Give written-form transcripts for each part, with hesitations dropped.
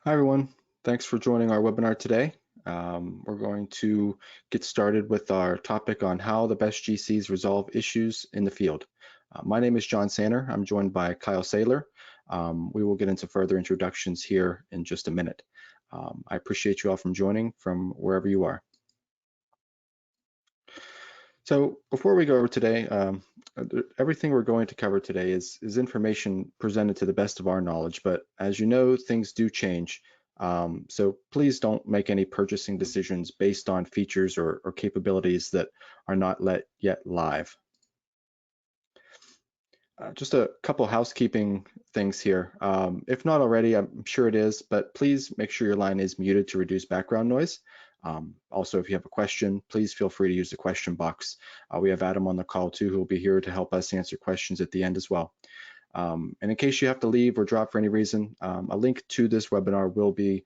Hi, everyone. Thanks for joining our webinar today. We're going to get started with our topic on how the best GCs resolve issues in the field. My name is John Sanner. I'm joined by Kyle Saylor. We will get into further introductions here in just a minute. I appreciate you all from joining from wherever you are. So before we go over today, everything we're going to cover today is information presented to the best of our knowledge, but as you know, things do change. So please don't make any purchasing decisions based on features or capabilities that are not yet live. Just a couple housekeeping things here. If not already, I'm sure it is, but please make sure your line is muted to reduce background noise. Also, if you have a question, please feel free to use the question box. We have Adam on the call too, who will be here to help us answer questions at the end as well. And in case you have to leave or drop for any reason, a link to this webinar will be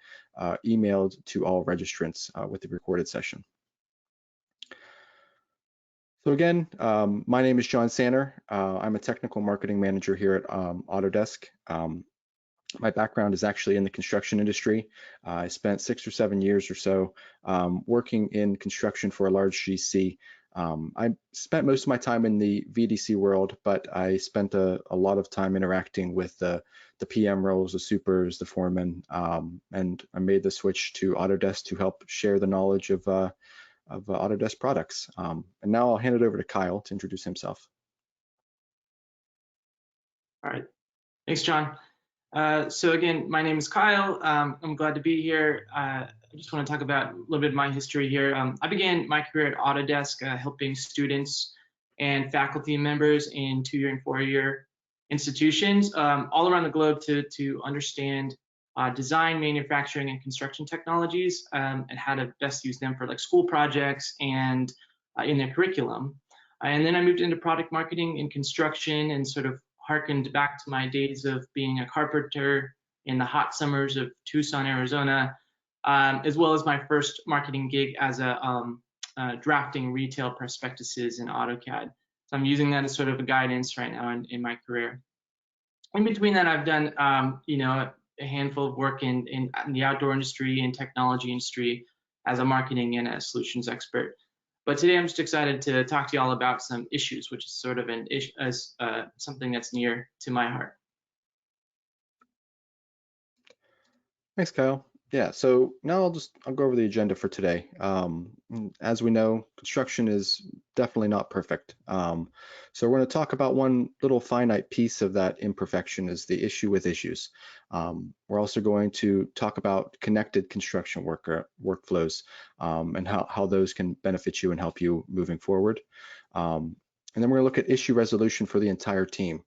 emailed to all registrants with the recorded session. So again, my name is John Sanner. I'm a technical marketing manager here at Autodesk. My background is actually in the construction industry. I spent 6 or 7 years or so working in construction for a large GC. I spent most of my time in the VDC world, but I spent a lot of time interacting with the PM roles, the supers, the foremen, and I made the switch to Autodesk to help share the knowledge of Autodesk products. And now I'll hand it over to Kyle to introduce himself. All right, thanks, John. So again, my name is Kyle. I'm glad to be here. I just want to talk about a little bit of my history here. I began my career at Autodesk helping students and faculty members in 2-year and 4-year institutions all around the globe to understand design, manufacturing, and construction technologies and how to best use them for like school projects and in their curriculum. And then I moved into product marketing and construction and sort of harkened back to my days of being a carpenter in the hot summers of Tucson, Arizona, as well as my first marketing gig as a drafting retail prospectuses in AutoCAD. So I'm using that as sort of a guidance right now in my career. In between that, I've done a handful of work in the outdoor industry and technology industry as a marketing and a solutions expert. But today I'm just excited to talk to you all about some issues, which is sort of something that's near to my heart. Thanks, Kyle. Yeah, so now I'll go over the agenda for today. As we know, construction is definitely not perfect. So we're going to talk about one little finite piece of that imperfection is the issue with issues. We're also going to talk about connected construction workflows and how those can benefit you and help you moving forward. And then we're going to look at issue resolution for the entire team.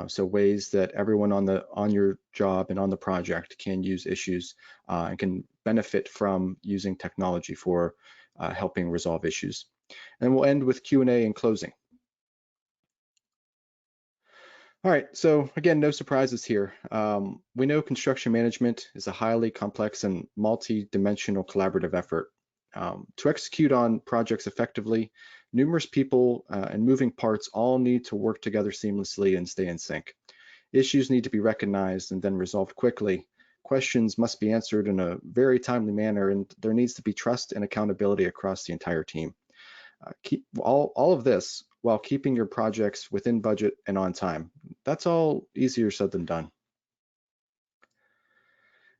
So ways that everyone on your job and on the project can use issues and can benefit from using technology for helping resolve issues. And we'll end with Q&A and closing. All right, so again, no surprises here. We know construction management is a highly complex and multi-dimensional collaborative effort. To execute on projects effectively, numerous people and moving parts all need to work together seamlessly and stay in sync. Issues need to be recognized and then resolved quickly. Questions must be answered in a very timely manner, and there needs to be trust and accountability across the entire team. Keep all of this while keeping your projects within budget and on time. That's all easier said than done.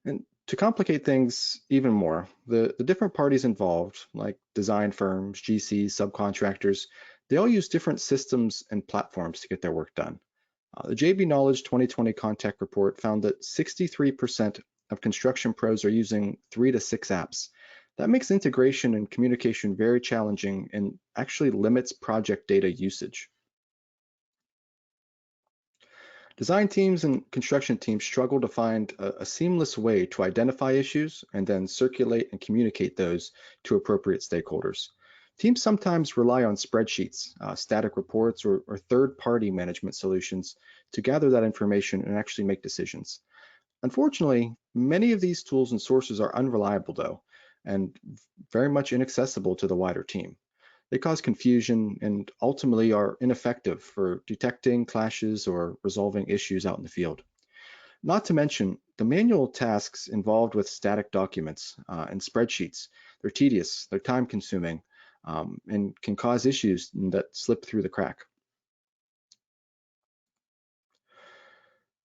And to complicate things even more, the different parties involved, like design firms, GCs, subcontractors, they all use different systems and platforms to get their work done. The JB Knowledge 2020 Contact Report found that 63% of construction pros are using 3 to 6 apps. That makes integration and communication very challenging and actually limits project data usage. Design teams and construction teams struggle to find a seamless way to identify issues and then circulate and communicate those to appropriate stakeholders. Teams sometimes rely on spreadsheets, static reports, or third-party management solutions to gather that information and actually make decisions. Unfortunately, many of these tools and sources are unreliable though, and very much inaccessible to the wider team. They cause confusion and ultimately are ineffective for detecting clashes or resolving issues out in the field. Not to mention the manual tasks involved with static documents and spreadsheets. They're tedious, they're time consuming, and can cause issues that slip through the crack.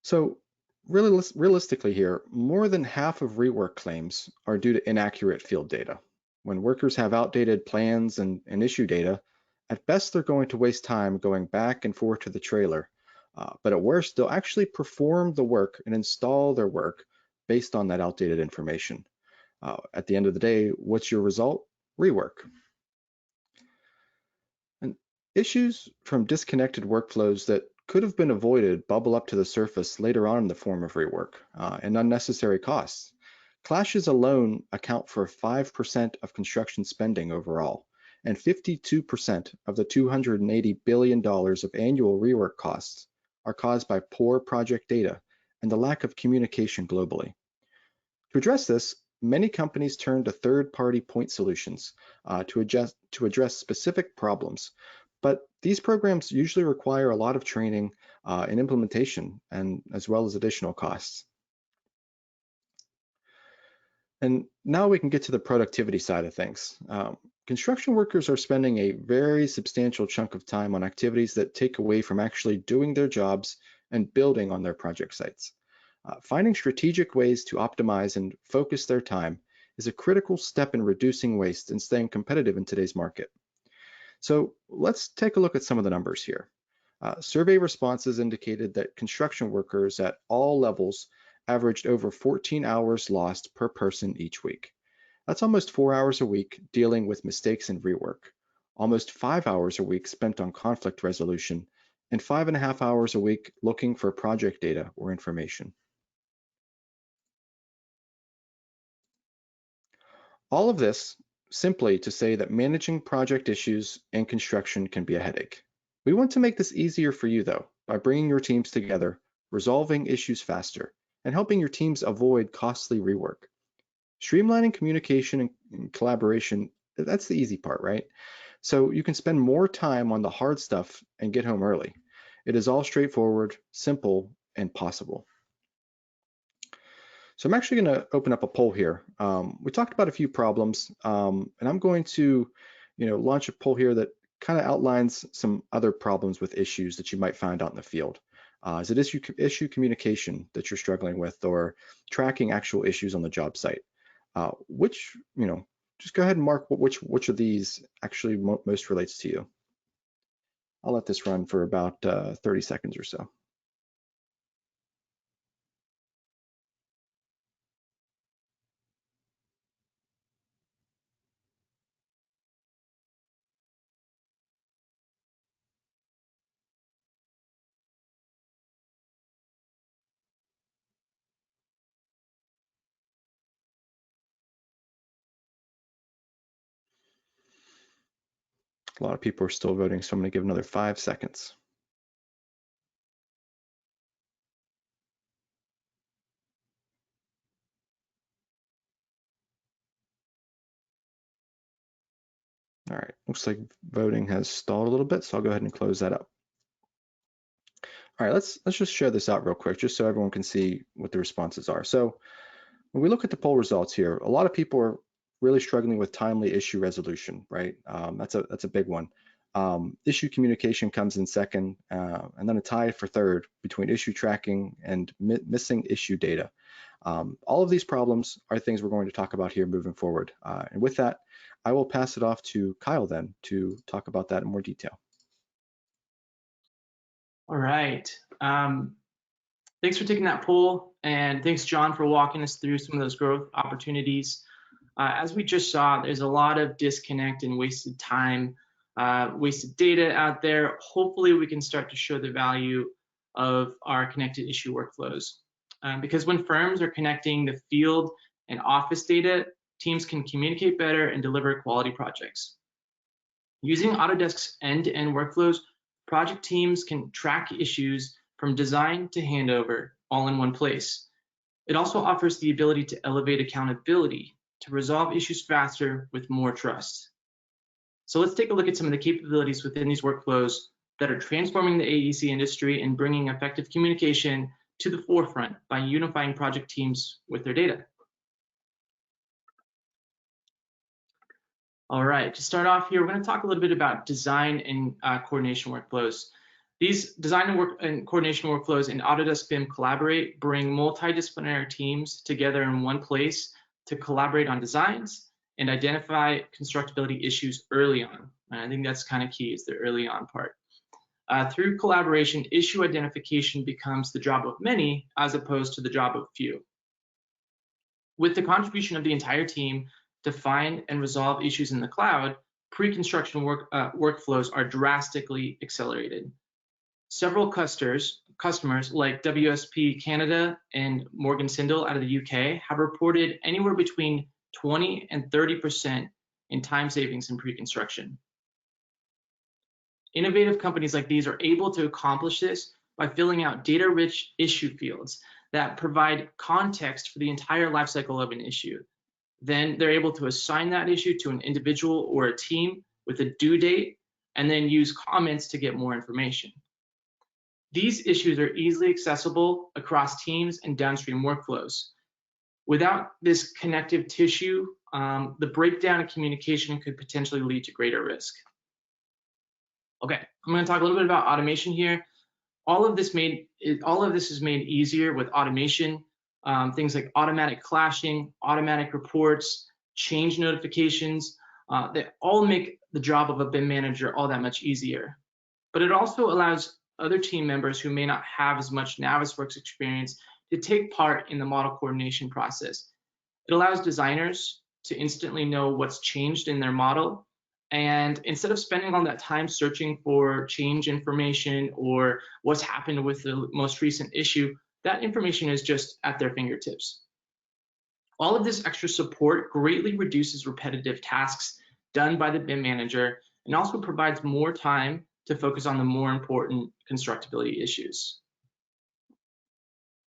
So really, realistically here, more than half of rework claims are due to inaccurate field data. When workers have outdated plans and issue data, at best they're going to waste time going back and forth to the trailer. But at worst, they'll actually perform the work and install their work based on that outdated information. At the end of the day, what's your result? Rework. And issues from disconnected workflows that could have been avoided bubble up to the surface later on in the form of rework and unnecessary costs. Clashes alone account for 5% of construction spending overall, and 52% of the $280 billion of annual rework costs are caused by poor project data and the lack of communication globally. To address this, many companies turn to third-party point solutions to address specific problems, but these programs usually require a lot of training and implementation, and as well as additional costs. And now we can get to the productivity side of things. Construction workers are spending a very substantial chunk of time on activities that take away from actually doing their jobs and building on their project sites. Finding strategic ways to optimize and focus their time is a critical step in reducing waste and staying competitive in today's market. So let's take a look at some of the numbers here. Survey responses indicated that construction workers at all levels averaged over 14 hours lost per person each week. That's almost 4 hours a week dealing with mistakes and rework, almost 5 hours a week spent on conflict resolution, and 5.5 hours a week looking for project data or information. All of this simply to say that managing project issues and construction can be a headache. We want to make this easier for you though, by bringing your teams together, resolving issues faster, and helping your teams avoid costly rework. Streamlining communication and collaboration, that's the easy part, right? So you can spend more time on the hard stuff and get home early. It is all straightforward, simple, and possible. So I'm actually going to open up a poll here. We talked about a few problems, and I'm going to, launch a poll here that kind of outlines some other problems with issues that you might find out in the field. Is it issue communication that you're struggling with, or tracking actual issues on the job site? Just go ahead and mark which of these actually most relates to you. I'll let this run for about 30 seconds or so. A lot of people are still voting, so I'm going to give another 5 seconds. All right, looks like voting has stalled a little bit, so I'll go ahead and close that up. All right, let's just share this out real quick, just so everyone can see what the responses are. So when we look at the poll results here, a lot of people are really struggling with timely issue resolution, right? That's a big one. Issue communication comes in second, and then a tie for third between issue tracking and missing issue data. All of these problems are things we're going to talk about here moving forward. And with that, I will pass it off to Kyle then to talk about that in more detail. All right. Thanks for taking that poll, and thanks, John, for walking us through some of those growth opportunities. As we just saw, there's a lot of disconnect and wasted time, wasted data out there. Hopefully, we can start to show the value of our connected issue workflows. Because when firms are connecting the field and office data, teams can communicate better and deliver quality projects. Using Autodesk's end-to-end workflows, project teams can track issues from design to handover all in one place. It also offers the ability to elevate accountability to resolve issues faster with more trust. So let's take a look at some of the capabilities within these workflows that are transforming the AEC industry and bringing effective communication to the forefront by unifying project teams with their data. All right, to start off here, we're going to talk a little bit about design and coordination workflows. These design and coordination workflows in Autodesk BIM Collaborate bring multidisciplinary teams together in one place to collaborate on designs and identify constructability issues early on. And I think that's kind of key, is the early on part. Through collaboration, issue identification becomes the job of many as opposed to the job of few. With the contribution of the entire team to find and resolve issues in the cloud, pre-construction workflows are drastically accelerated. Several customers like WSP Canada and Morgan Sindall out of the UK have reported anywhere between 20 and 30% in time savings in pre-construction. Innovative companies like these are able to accomplish this by filling out data-rich issue fields that provide context for the entire lifecycle of an issue. Then they're able to assign that issue to an individual or a team with a due date, and then use comments to get more information. These issues are easily accessible across teams and downstream workflows. Without this connective tissue, the breakdown in communication could potentially lead to greater risk. Okay, I'm going to talk a little bit about automation here. All of this is made easier with automation. Things like automatic clashing, automatic reports, change notifications, they all make the job of a BIM manager all that much easier. But it also allows other team members who may not have as much Navisworks experience to take part in the model coordination process. It allows designers to instantly know what's changed in their model, and instead of spending all that time searching for change information or what's happened with the most recent issue, that information is just at their fingertips. All of this extra support greatly reduces repetitive tasks done by the BIM manager and also provides more time to focus on the more important constructability issues.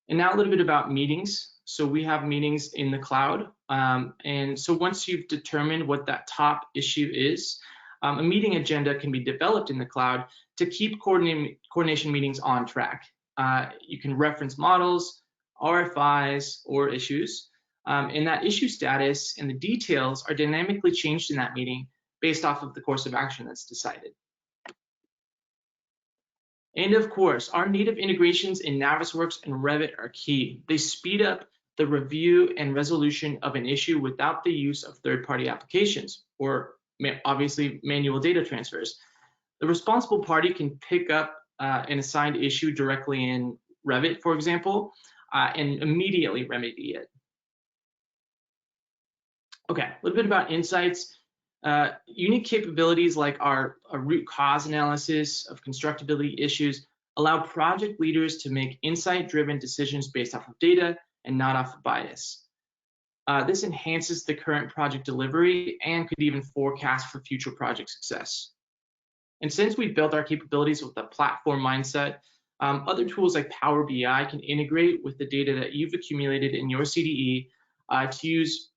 And now a little bit about meetings. So we have meetings in the cloud. And so once you've determined what that top issue is, a meeting agenda can be developed in the cloud to keep coordination meetings on track. You can reference models, RFIs, or issues, and that issue status and the details are dynamically changed in that meeting based off of the course of action that's decided. And of course, our native integrations in Navisworks and Revit are key. They speed up the review and resolution of an issue without the use of third-party applications or obviously manual data transfers. The responsible party can pick up an assigned issue directly in Revit, for example, and immediately remedy it. Okay, a little bit about insights. Unique capabilities like our root cause analysis of constructability issues allow project leaders to make insight-driven decisions based off of data and not off of bias. This enhances the current project delivery and could even forecast for future project success. And since we built our capabilities with a platform mindset, other tools like Power BI can integrate with the data that you've accumulated in your CDE to use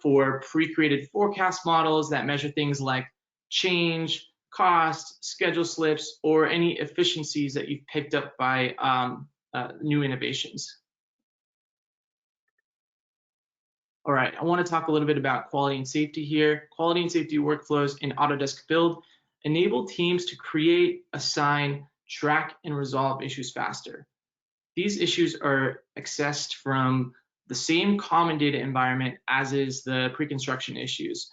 for pre-created forecast models that measure things like change, cost, schedule slips, or any efficiencies that you've picked up by new innovations. All right, I want to talk a little bit about quality and safety here. Quality and safety workflows in Autodesk Build enable teams to create, assign, track, and resolve issues faster. These issues are accessed from the same common data environment as is the pre-construction issues,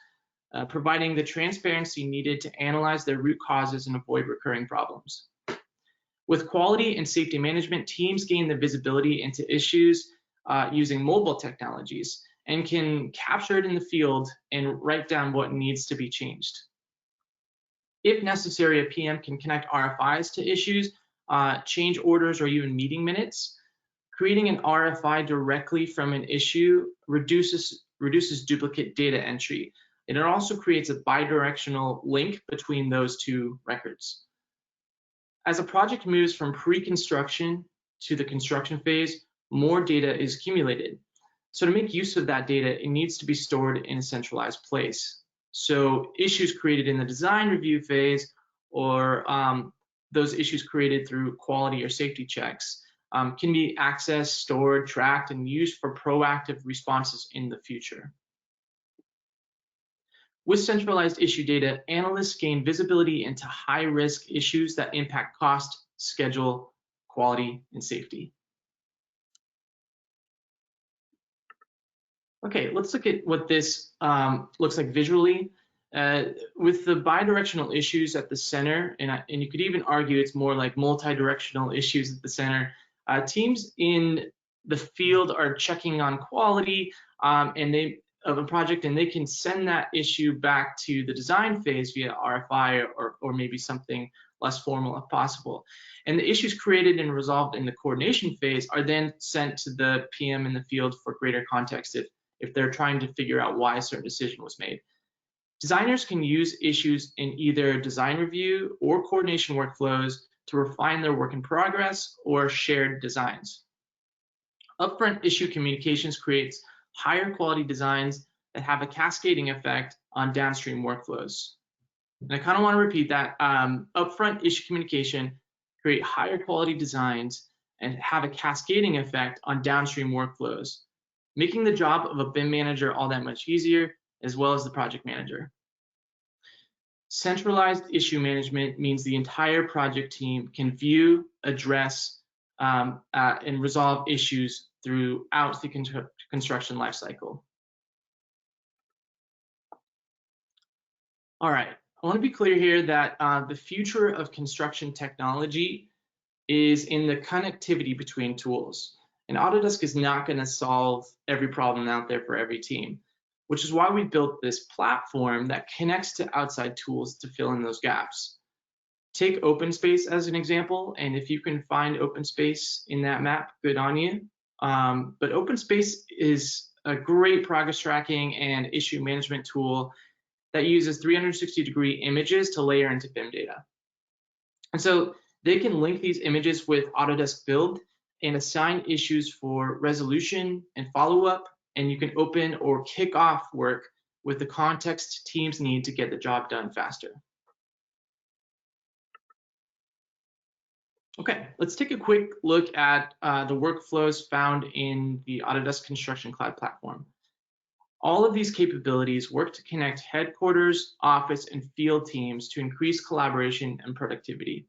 providing the transparency needed to analyze their root causes and avoid recurring problems. With quality and safety management, teams gain the visibility into issues using mobile technologies and can capture it in the field and write down what needs to be changed. If necessary, a PM can connect RFIs to issues, change orders, or even meeting minutes. Creating an RFI directly from an issue reduces duplicate data entry, and it also creates a bidirectional link between those two records. As a project moves from pre-construction to the construction phase, more data is accumulated. So to make use of that data, it needs to be stored in a centralized place. So issues created in the design review phase, or those issues created through quality or safety checks, can be accessed, stored, tracked, and used for proactive responses in the future. With centralized issue data, analysts gain visibility into high-risk issues that impact cost, schedule, quality, and safety. Okay, let's look at what this looks like visually. With the bidirectional issues at the center, and you could even argue it's more like multi-directional issues at the center, teams in the field are checking on quality of a project, and they can send that issue back to the design phase via RFI or maybe something less formal if possible. And the issues created and resolved in the coordination phase are then sent to the PM in the field for greater context if they're trying to figure out why a certain decision was made. Designers can use issues in either design review or coordination workflows to refine their work in progress or shared designs. Upfront issue communications creates higher quality designs that have a cascading effect on downstream workflows. And I kind of want to repeat that. Upfront issue communication create higher quality designs and have a cascading effect on downstream workflows, making the job of a BIM manager all that much easier, as well as the project manager. Centralized issue management means the entire project team can view, address, and resolve issues throughout the construction lifecycle. All right, I want to be clear here that the future of construction technology is in the connectivity between tools. And Autodesk is not going to solve every problem out there for every team, which is why we built this platform that connects to outside tools to fill in those gaps. Take OpenSpace as an example, and if you can find OpenSpace in that map, good on you. But OpenSpace is a great progress tracking and issue management tool that uses 360-degree images to layer into BIM data. And so they can link these images with Autodesk Build and assign issues for resolution and follow-up, and you can open or kick off work with the context teams need to get the job done faster. Okay, let's take a quick look at the workflows found in the Autodesk Construction Cloud platform. All of these capabilities work to connect headquarters, office, and field teams to increase collaboration and productivity.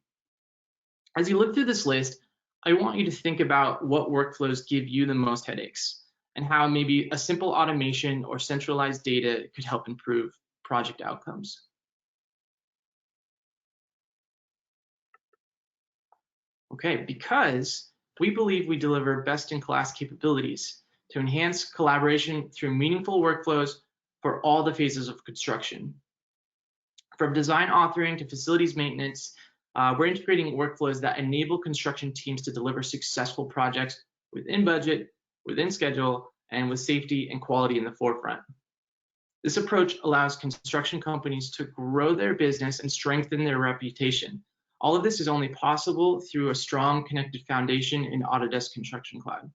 As you look through this list, I want you to think about what workflows give you the most headaches and how maybe a simple automation or centralized data could help improve project outcomes. Okay, because we believe we deliver best-in-class capabilities to enhance collaboration through meaningful workflows for all the phases of construction. From design authoring to facilities maintenance, we're integrating workflows that enable construction teams to deliver successful projects within budget, within schedule, and with safety and quality in the forefront. This approach allows construction companies to grow their business and strengthen their reputation. All of this is only possible through a strong connected foundation in Autodesk Construction Cloud.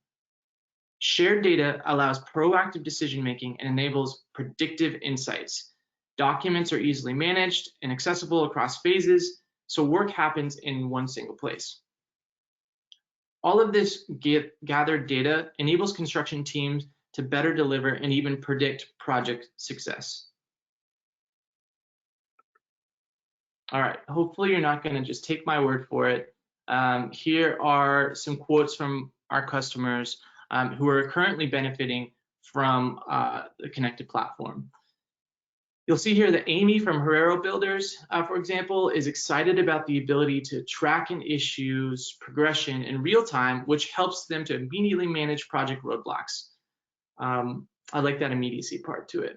Shared data allows proactive decision-making and enables predictive insights. Documents are easily managed and accessible across phases, so work happens in one single place. All of this gathered data enables construction teams to better deliver and even predict project success. All right, hopefully you're not going to just take my word for it. Here are some quotes from our customers who are currently benefiting from the connected platform. You'll see here that Amy from Herrero Builders, for example, is excited about the ability to track an issue's progression in real time, which helps them to immediately manage project roadblocks. I like that immediacy part to it.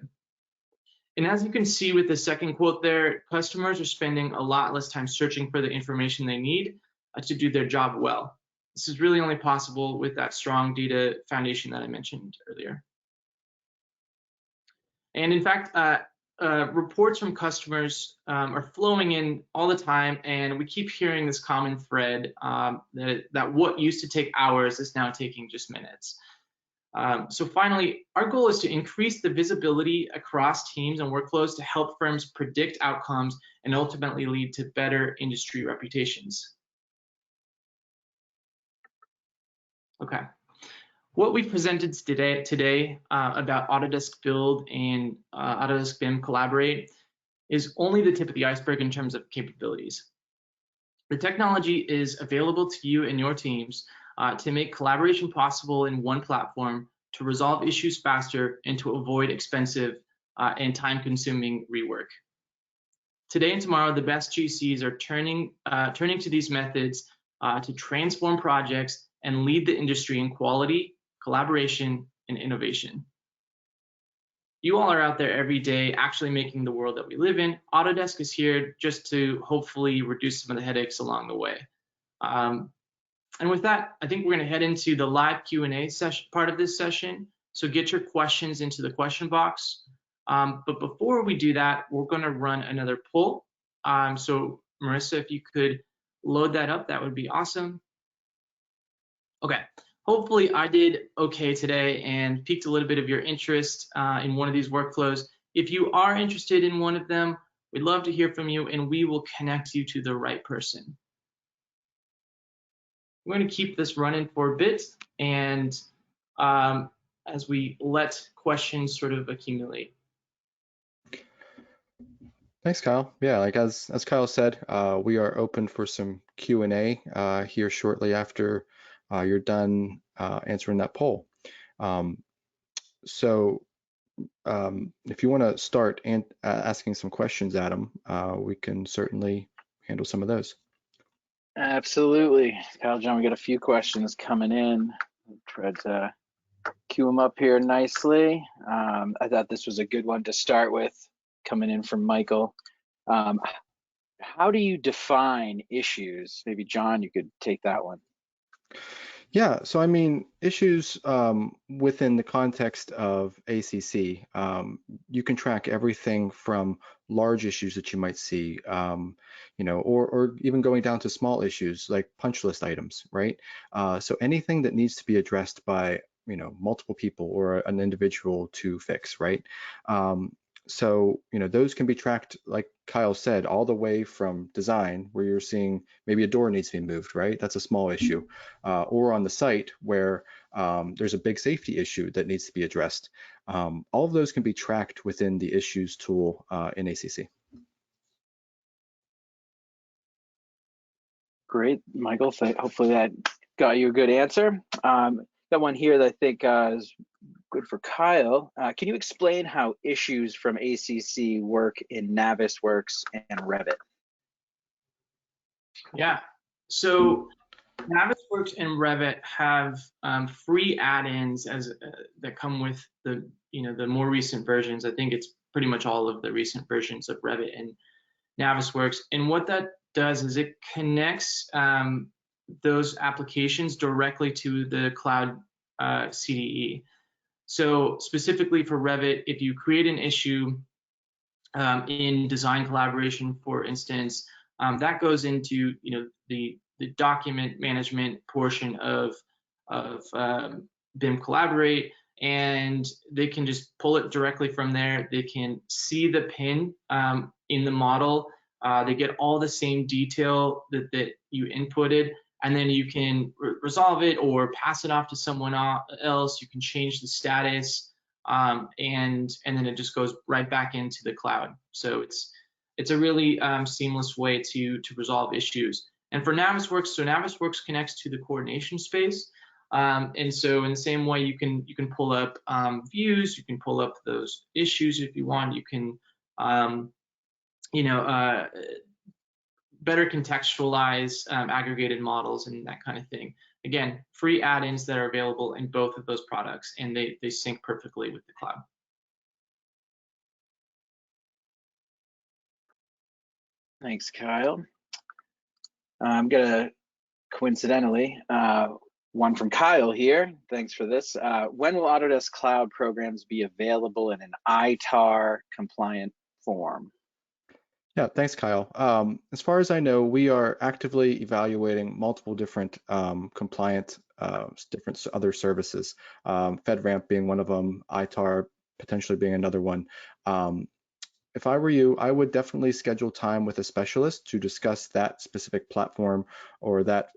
And as you can see with the second quote there, customers are spending a lot less time searching for the information they need to do their job well. This is really only possible with that strong data foundation that I mentioned earlier. And in fact, reports from customers are flowing in all the time, and we keep hearing this common thread that what used to take hours is now taking just minutes. So finally, our goal is to increase the visibility across teams and workflows to help firms predict outcomes and ultimately lead to better industry reputations. Okay. What we've presented today about Autodesk Build and Autodesk BIM Collaborate is only the tip of the iceberg in terms of capabilities. The technology is available to you and your teams to make collaboration possible in one platform, to resolve issues faster, and to avoid expensive and time-consuming rework. Today and tomorrow, the best GCs are turning to these methods to transform projects and lead the industry in quality, collaboration, and innovation. You all are out there every day actually making the world that we live in. Autodesk is here just to hopefully reduce some of the headaches along the way. And with that, I think we're going to head into the live Q&A session part of this session. So get your questions into the question box. But before we do that, we're going to run another poll. So Marissa, if you could load that up, that would be awesome. Okay. Hopefully I did okay today and piqued a little bit of your interest in one of these workflows. If you are interested in one of them, we'd love to hear from you and we will connect you to the right person. We're going to keep this running for a bit and as we let questions sort of accumulate. Thanks, Kyle. Yeah, like as Kyle said, we are open for some Q&A here shortly after you're done answering that poll. So if you want to start asking some questions, Adam, we can certainly handle some of those. Absolutely. Kyle, John, we got a few questions coming in. I'll try to queue them up here nicely. I thought this was a good one to start with, coming in from Michael. How do you define issues? Maybe John, you could take that one. Yeah, so I mean, issues within the context of ACC, you can track everything from large issues that you might see, you know, or even going down to small issues like punch list items, right? So anything that needs to be addressed by, you know, multiple people or an individual to fix, right? So, you know, those can be tracked, like Kyle said, all the way from design, where you're seeing maybe a door needs to be moved, right? That's a small issue. Or on the site where there's a big safety issue that needs to be addressed. All of those can be tracked within the issues tool in ACC. Great, Michael. Hopefully that got you a good answer. Got one here that I think is good for Kyle. Can you explain how issues from ACC work in Navisworks and Revit? Yeah, so Navisworks and Revit have free add-ins that come with the the more recent versions. I think it's pretty much all of the recent versions of Revit and Navisworks. And what that does is it connects those applications directly to the cloud CDE. So specifically for Revit, if you create an issue in design collaboration, for instance, that goes into the document management portion of BIM Collaborate, and they can just pull it directly from there. They can see the pin in the model. They get all the same detail that you inputted, and then you can resolve it or pass it off to someone else. You can change the status, and then it just goes right back into the cloud. So it's a really seamless way to resolve issues. And for Navisworks, so Navisworks connects to the coordination space. And so in the same way, you can pull up views, you can pull up those issues if you want. You can better contextualize aggregated models and that kind of thing. Again, free add-ins that are available in both of those products, and they sync perfectly with the cloud. Thanks, Kyle. I'm gonna coincidentally one from Kyle here. Thanks for this. When will Autodesk Cloud programs be available in an ITAR compliant form? Yeah, thanks, Kyle. As far as I know, we are actively evaluating multiple different compliant, different other services, FedRAMP being one of them, ITAR potentially being another one. If I were you, I would definitely schedule time with a specialist to discuss that specific platform or that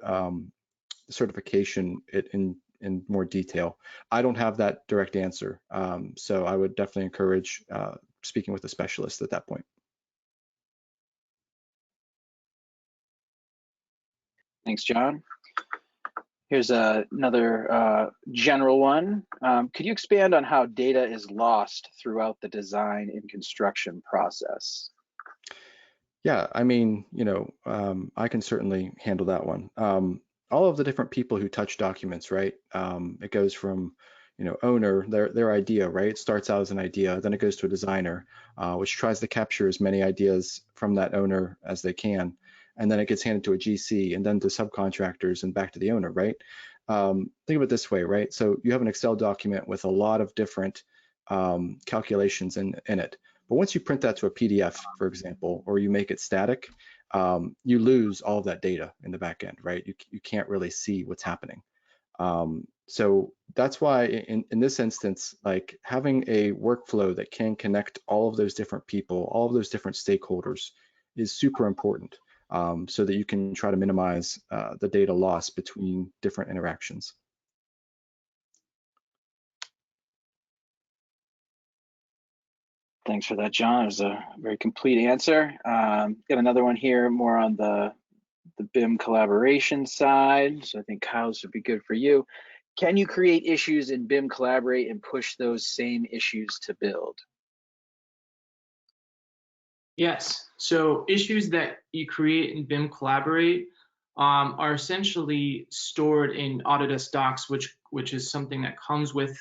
certification in in more detail. I don't have that direct answer, so I would definitely encourage speaking with a specialist at that point. Thanks, John. Here's another general one. Could you expand on how data is lost throughout the design and construction process? Yeah, I mean, I can certainly handle that one. All of the different people who touch documents, right? It goes from, owner, their idea, right? It starts out as an idea, then it goes to a designer, which tries to capture as many ideas from that owner as they can. And then it gets handed to a GC and then to subcontractors and back to the owner, right? Think of it this way, right? So you have an Excel document with a lot of different calculations in it. But once you print that to a PDF, for example, or you make it static, you lose all of that data in the back end, right? You can't really see what's happening. So that's why in this instance, like having a workflow that can connect all of those different people, all of those different stakeholders is super important, so that you can try to minimize the data loss between different interactions. Thanks for that, John. It was a very complete answer. Got another one here, more on the BIM collaboration side. So I think Kyle's would be good for you. Can you create issues in BIM Collaborate and push those same issues to build? Yes. So issues that you create in BIM Collaborate are essentially stored in Autodesk Docs, which is something that comes with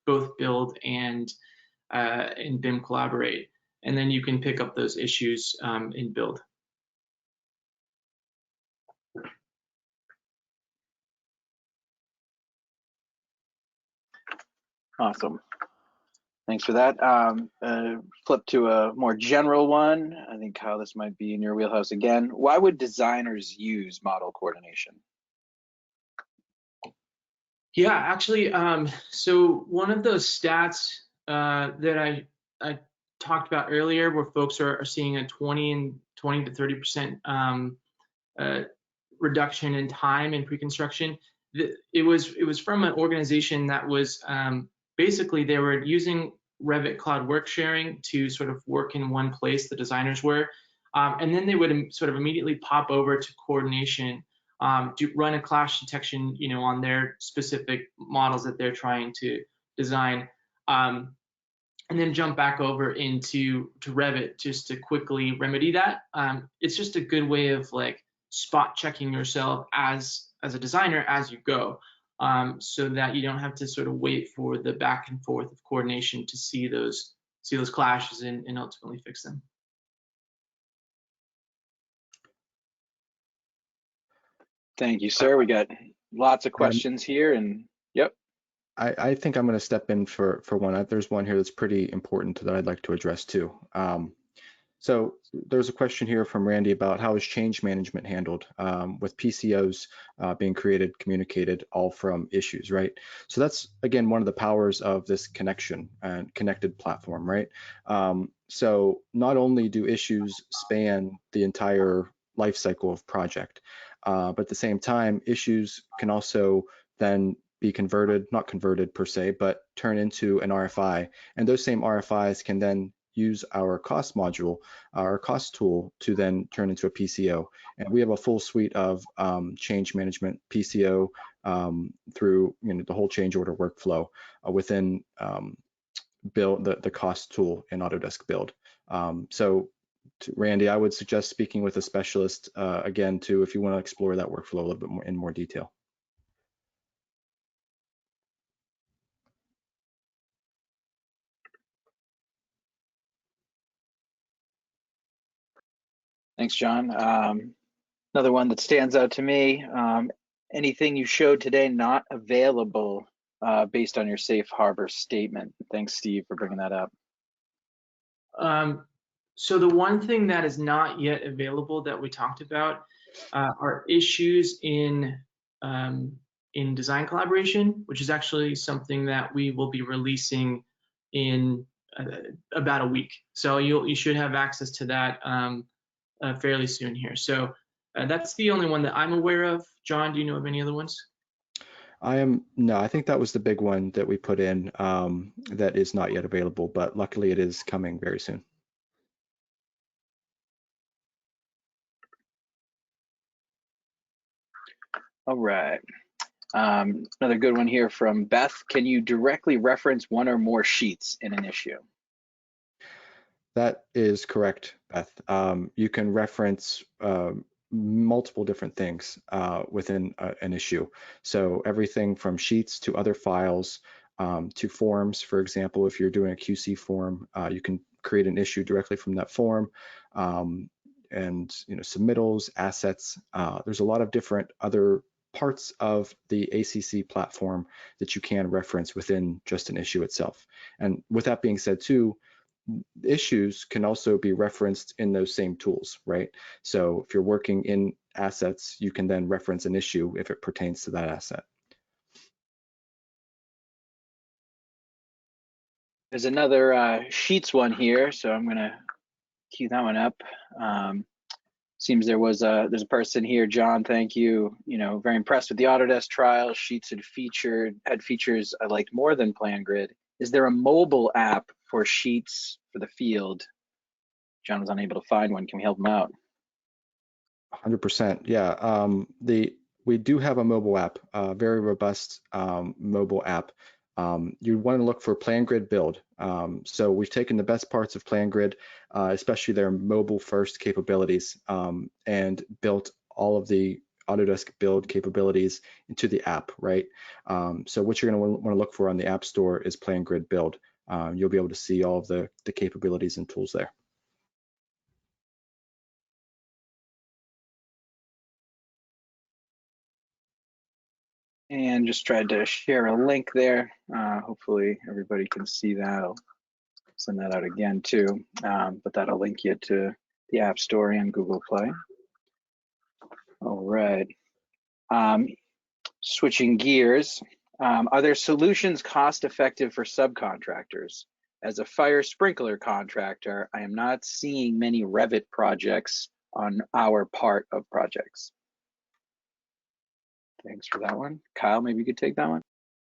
both Build and in BIM Collaborate, and then you can pick up those issues in Build. Awesome. Thanks for that. Flip to a more general one. I think, Kyle, this might be in your wheelhouse again. Why would designers use model coordination? Yeah, actually, so one of those stats that I talked about earlier, where folks are seeing a 20 to 30% reduction in time in pre-construction. It was from an organization that was basically they were using Revit Cloud work sharing to sort of work in one place, the designers were, and then they would sort of immediately pop over to coordination to run a clash detection, on their specific models that they're trying to design, and then jump back over to Revit just to quickly remedy that. It's just a good way of like spot checking yourself as a designer as you go, so that you don't have to sort of wait for the back and forth of coordination to see those clashes and ultimately fix them. Thank you, sir. We got lots of questions here, and yep. I think I'm going to step in for one. There's one here that's pretty important that I'd like to address too. So there's a question here from Randy about how is change management handled with PCOs being created, communicated, all from issues, right? So that's, again, one of the powers of this connection and connected platform, right? So not only do issues span the entire life cycle of project, but at the same time, issues can also then be converted, not converted per se, but turn into an RFI. And those same RFIs can then use our cost module, our cost tool, to then turn into a PCO. And we have a full suite of change management PCO through the whole change order workflow within Build, the cost tool in Autodesk Build. So Randy, I would suggest speaking with a specialist again too, if you want to explore that workflow a little bit more in more detail. Thanks, John. Another one that stands out to me, anything you showed today not available based on your safe harbor statement. Thanks, Steve, for bringing that up. So the one thing that is not yet available that we talked about are issues in design collaboration, which is actually something that we will be releasing in about a week. So you should have access to that fairly soon here. So that's the only one that I'm aware of. John, do you know of any other ones? No, I think that was the big one that we put in that is not yet available, but luckily it is coming very soon. All right. Another good one here from Beth. Can you directly reference one or more sheets in an issue? That is correct, Beth. You can reference multiple different things within an issue. So everything from sheets to other files to forms. For example, if you're doing a QC form, you can create an issue directly from that form. And submittals, assets. There's a lot of different other parts of the ACC platform that you can reference within just an issue itself. And with that being said too, issues can also be referenced in those same tools, right? So if you're working in assets, you can then reference an issue if it pertains to that asset. There's another Sheets one here, so I'm gonna queue that one up. Seems there's a person here, John, thank you. Very impressed with the Autodesk trial. Sheets had features I liked more than PlanGrid. Is there a mobile app for Sheets for the field? John was unable to find one. Can we help him out? 100%. Yeah. We do have a mobile app, a very robust mobile app. You want to look for PlanGrid Build. So we've taken the best parts of PlanGrid, especially their mobile first capabilities, and built all of the Autodesk Build capabilities into the app, right? So what you're going to want to look for on the App Store is PlanGrid Build. You'll be able to see all of the capabilities and tools there. And just tried to share a link there. Hopefully everybody can see that. I'll send that out again too, but that'll link you to the App Store and Google Play. All right. Switching gears, are there solutions cost effective for subcontractors? As a fire sprinkler contractor, I am not seeing many Revit projects on our part of projects. Thanks for that one. Kyle, maybe you could take that one.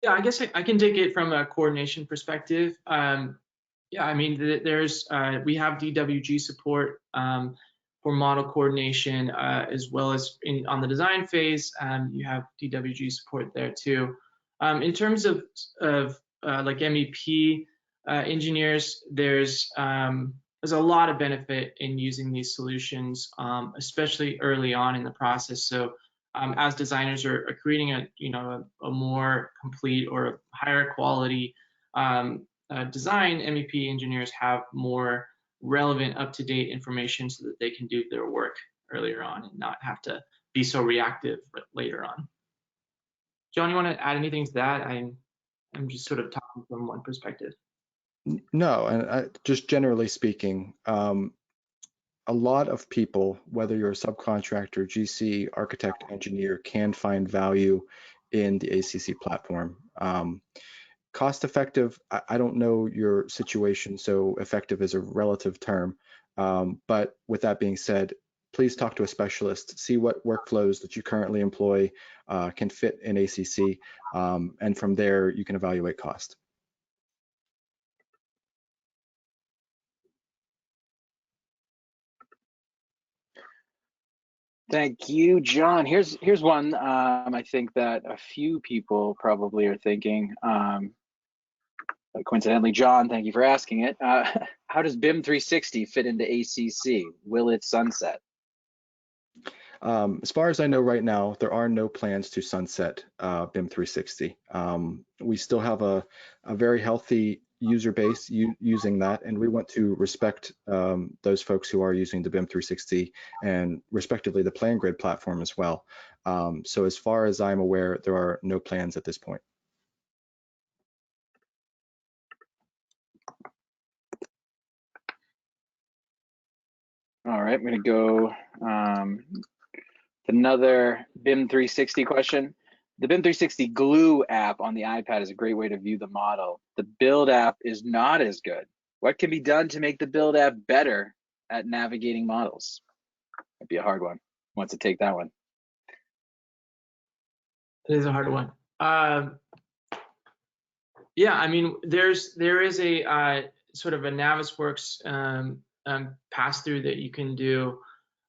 Yeah, I guess I can take it from a coordination perspective. Yeah, I mean, we have DWG support for model coordination, as well as on the design phase, you have DWG support there too. In terms of like MEP engineers, there's a lot of benefit in using these solutions, especially early on in the process. So as designers are creating a more complete or a higher quality design, MEP engineers have more relevant, up-to-date information so that they can do their work earlier on and not have to be so reactive later on. John, you want to add anything to that? I'm just sort of talking from one perspective. No, and just generally speaking, a lot of people, whether you're a subcontractor, GC, architect, engineer, can find value in the ACC platform. Cost effective, I don't know your situation, so effective is a relative term. But with that being said, please talk to a specialist, see what workflows that you currently employ can fit in ACC, and from there you can evaluate cost. Thank you, John. Here's one I think that a few people probably are thinking. Coincidentally, John, thank you for asking it. How does BIM 360 fit into ACC? Will it sunset? As far as I know right now, there are no plans to sunset BIM 360. We still have a very healthy user base using that, and we want to respect those folks who are using the BIM 360 and respectively the PlanGrid platform as well. So as far as I'm aware, there are no plans at this point. All right, I'm going to go another BIM 360 question. The BIM 360 Glue app on the iPad is a great way to view the model. The Build app is not as good. What can be done to make the Build app better at navigating models? That'd be a hard one. Who wants to take that one? It is a hard one. Yeah, I mean, there is a sort of a Navisworks pass through that you can do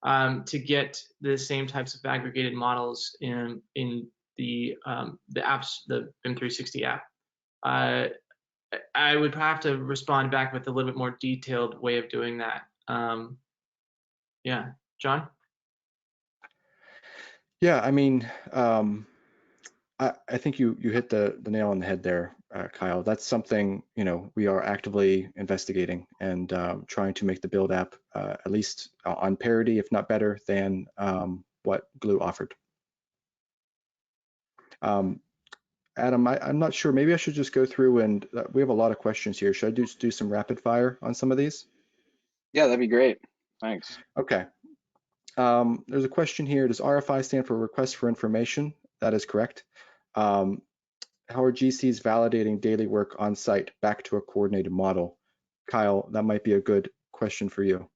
to get the same types of aggregated models in the apps, the BIM 360 app. I would have to respond back with a little bit more detailed way of doing that. Yeah, John? Yeah, I mean, I think you hit the nail on the head there, Kyle. That's something, you know, we are actively investigating and trying to make the build app at least on parity, if not better, than what Glue offered. Adam, I'm not sure. Maybe I should just go through and we have a lot of questions here. Should I do some rapid fire on some of these? Yeah, that'd be great. Thanks. Okay. There's a question here. Does RFI stand for Request for Information? That is correct. How are GCs validating daily work on site back to a coordinated model? Kyle, that might be a good question for you.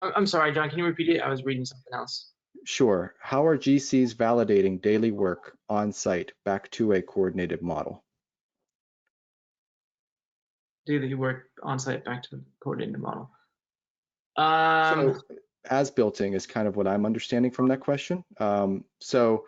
I'm sorry, John, can you repeat it? I was reading something else. Sure. How are GCs validating daily work on site back to a coordinated model? Daily work on site back to the coordinated model. So as builting is kind of what I'm understanding from that question. So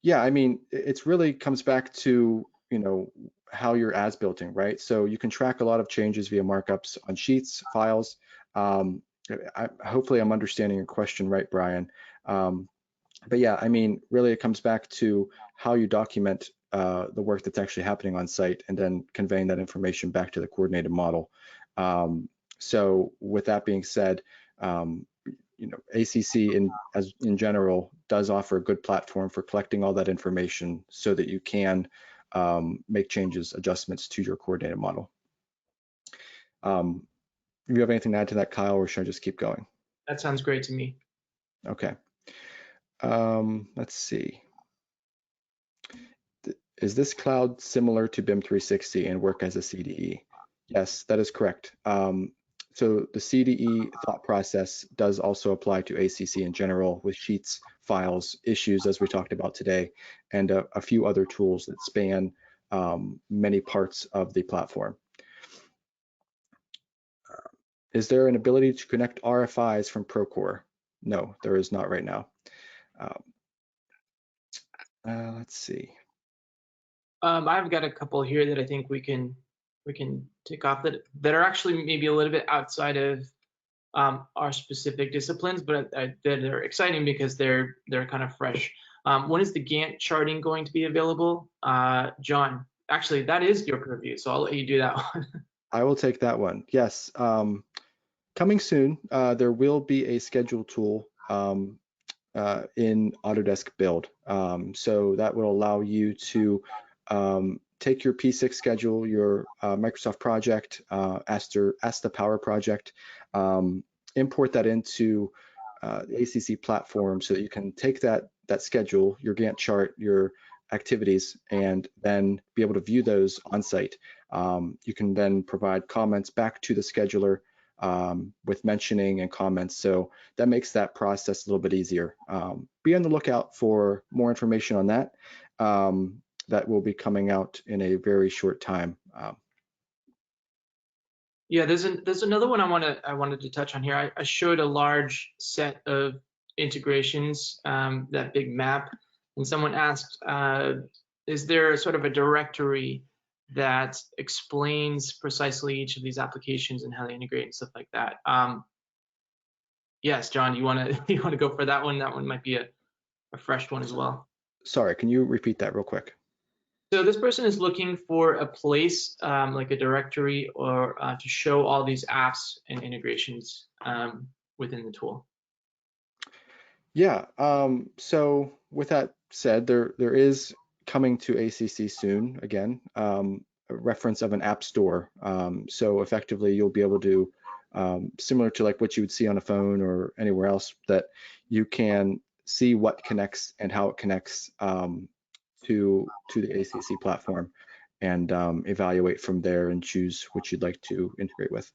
yeah, I mean, it's really comes back to, you know, how you're as builting, right? So you can track a lot of changes via markups on sheets, files. Hopefully I'm understanding your question right, Brian. But yeah, I mean, really it comes back to how you document the work that's actually happening on site and then conveying that information back to the coordinated model. So with that being said, you know, ACC in general does offer a good platform for collecting all that information so that you can make changes, adjustments to your coordinated model. Do you have anything to add to that, Kyle, or should I just keep going? That sounds great to me. Okay. Let's see. Is this cloud similar to BIM 360 and work as a CDE? Yes, that is correct. So the CDE thought process does also apply to ACC in general with sheets, files, issues, as we talked about today, and a few other tools that span many parts of the platform. Is there an ability to connect RFIs from Procore? No, there is not right now. Let's see. I've got a couple here that I think we can tick off that are actually maybe a little bit outside of our specific disciplines, but they're exciting because they're kind of fresh. When is the Gantt charting going to be available? John, actually, that is your purview, so I'll let you do that one. I will take that one. Yes, coming soon. There will be a schedule tool in Autodesk Build, so that will allow you to take your P6 schedule, your Microsoft project, Asta Power project, import that into the ACC platform so that you can take that schedule, your Gantt chart, your activities, and then be able to view those on site. You can then provide comments back to the scheduler with mentioning and comments. So that makes that process a little bit easier. Be on the lookout for more information on that. That will be coming out in a very short time. Yeah, there's another one I wanted to touch on here. I showed a large set of integrations, that big map, and someone asked, is there sort of a directory that explains precisely each of these applications and how they integrate and stuff like that? Yes, John, you want to go for that one? That one might be a fresh one as well. Sorry, can you repeat that real quick? So this person is looking for a place, like a directory, or to show all these apps and integrations within the tool. Yeah, so with that said, there is coming to ACC soon, again, a reference of an app store. So effectively, you'll be able to, similar to like what you would see on a phone or anywhere else, that you can see what connects and how it connects to the ACC platform, and evaluate from there and choose which you'd like to integrate with.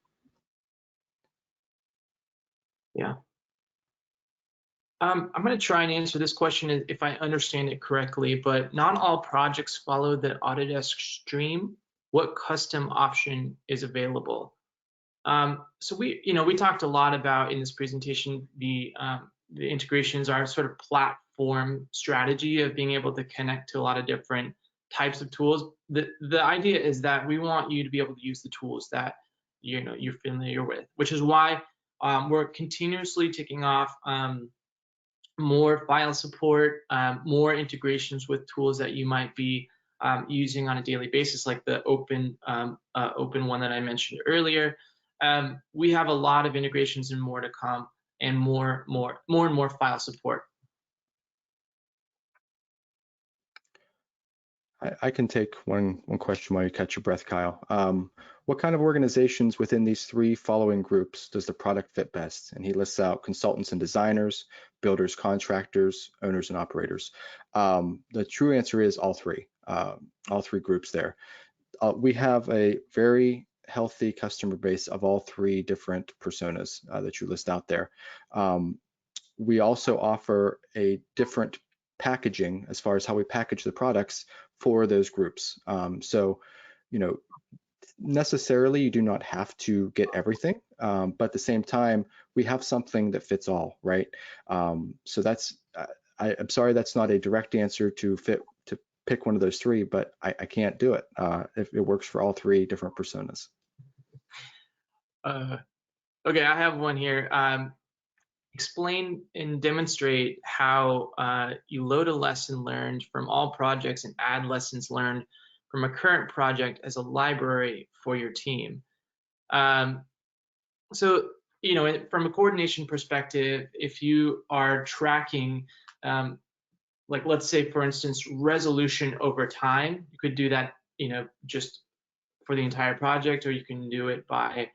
Yeah. I'm going to try and answer this question if I understand it correctly, but not all projects follow the Autodesk stream. What custom option is available? So we talked a lot about in this presentation the integrations, our sort of platform strategy of being able to connect to a lot of different types of tools. The idea is that we want you to be able to use the tools that you're familiar with, which is why we're continuously ticking off more file support, more integrations with tools that you might be using on a daily basis, like the open one that I mentioned earlier. We have a lot of integrations and more to come, and more and more file support. I can take one question while you catch your breath, Kyle. What kind of organizations within these three following groups does the product fit best? And he lists out consultants and designers, builders, contractors, owners, and operators. The true answer is all three groups there. We have a very healthy customer base of all three different personas that you list out there. We also offer a different packaging as far as how we package the products for those groups. So, necessarily you do not have to get everything, but at the same time, we have something that fits all, right? So that's, I'm sorry, that's not a direct answer to pick one of those three, but I can't do it if it works for all three different personas. Okay, I have one here. Explain and demonstrate how you load a lesson learned from all projects and add lessons learned from a current project as a library for your team. So, from a coordination perspective, if you are tracking, like let's say, for instance, resolution over time, you could do that, just for the entire project, or you can do it by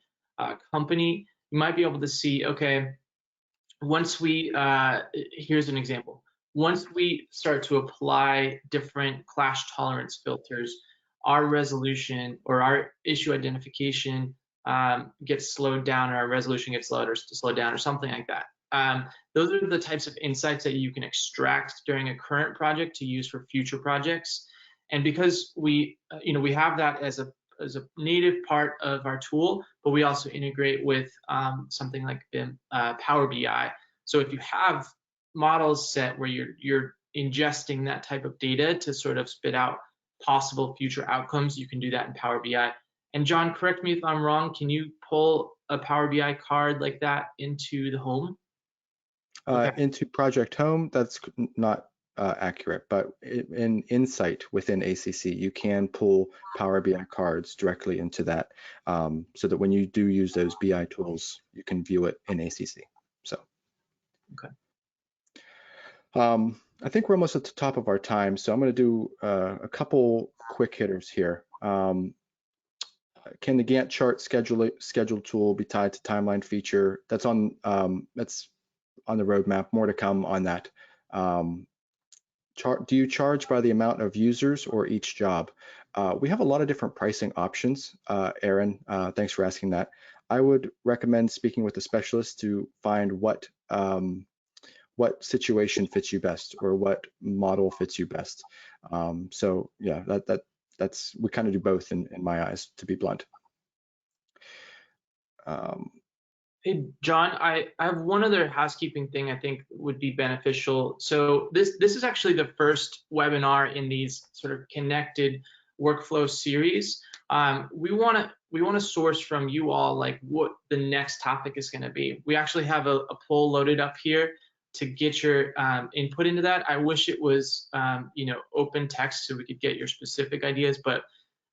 company. You might be able to see, okay, once we, here's an example. Once we start to apply different clash tolerance filters, our resolution or our issue identification gets slowed down, or our resolution gets slowed down, or something like that. Those are the types of insights that you can extract during a current project to use for future projects. And because we have that as a native part of our tool, but we also integrate with something like BIM, Power BI. So if you have models set where you're ingesting that type of data to sort of spit out possible future outcomes, you can do that in Power BI. And John, correct me if I'm wrong, can you pull a Power BI card like that into the home? Okay. Into Project Home, that's not accurate, but in Insight within ACC, you can pull Power BI cards directly into that, so that when you do use those BI tools, you can view it in ACC. So, okay. I think we're almost at the top of our time, so I'm going to do a couple quick hitters here. Can the Gantt chart schedule tool be tied to timeline feature? That's on the roadmap. More to come on that. Do you charge by the amount of users or each job? We have a lot of different pricing options. Aaron, thanks for asking that. I would recommend speaking with a specialist to find what situation fits you best, or what model fits you best. So yeah, that's we kind of do both in my eyes, to be blunt. Hey, John, I have one other housekeeping thing I think would be beneficial. So this is actually the first webinar in these sort of connected workflow series. We want to source from you all like what the next topic is going to be. We actually have a poll loaded up here to get your input into that. I wish it was open text so we could get your specific ideas, but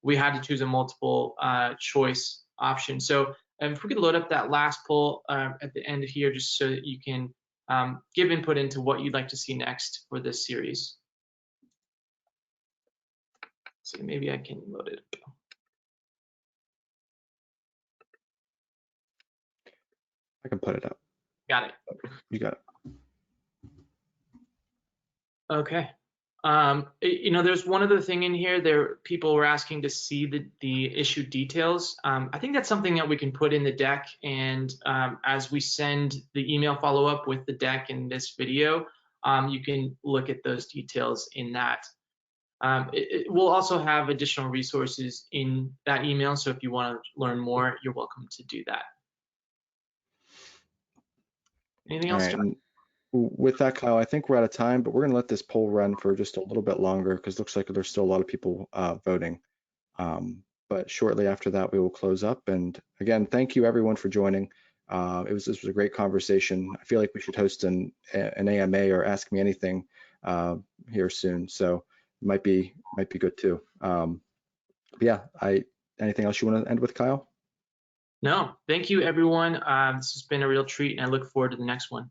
we had to choose a multiple choice option. So if we could load up that last poll at the end here, just so that you can give input into what you'd like to see next for this series. So maybe I can load it up. I can put it up. Got it. You got it. Okay. There's one other thing in here. People were asking to see the issue details. I think that's something that we can put in the deck, and as we send the email follow-up with the deck in this video, you can look at those details in that. We'll also have additional resources in that email, so if you want to learn more, you're welcome to do that. Anything All else, right. John? And with that, Kyle, I think we're out of time, but we're going to let this poll run for just a little bit longer because it looks like there's still a lot of people voting. But shortly after that, we will close up. And again, thank you everyone for joining. This was a great conversation. I feel like we should host an AMA or Ask Me Anything here soon. So it might be good too. Yeah, anything else you want to end with, Kyle? No, thank you everyone. This has been a real treat, and I look forward to the next one.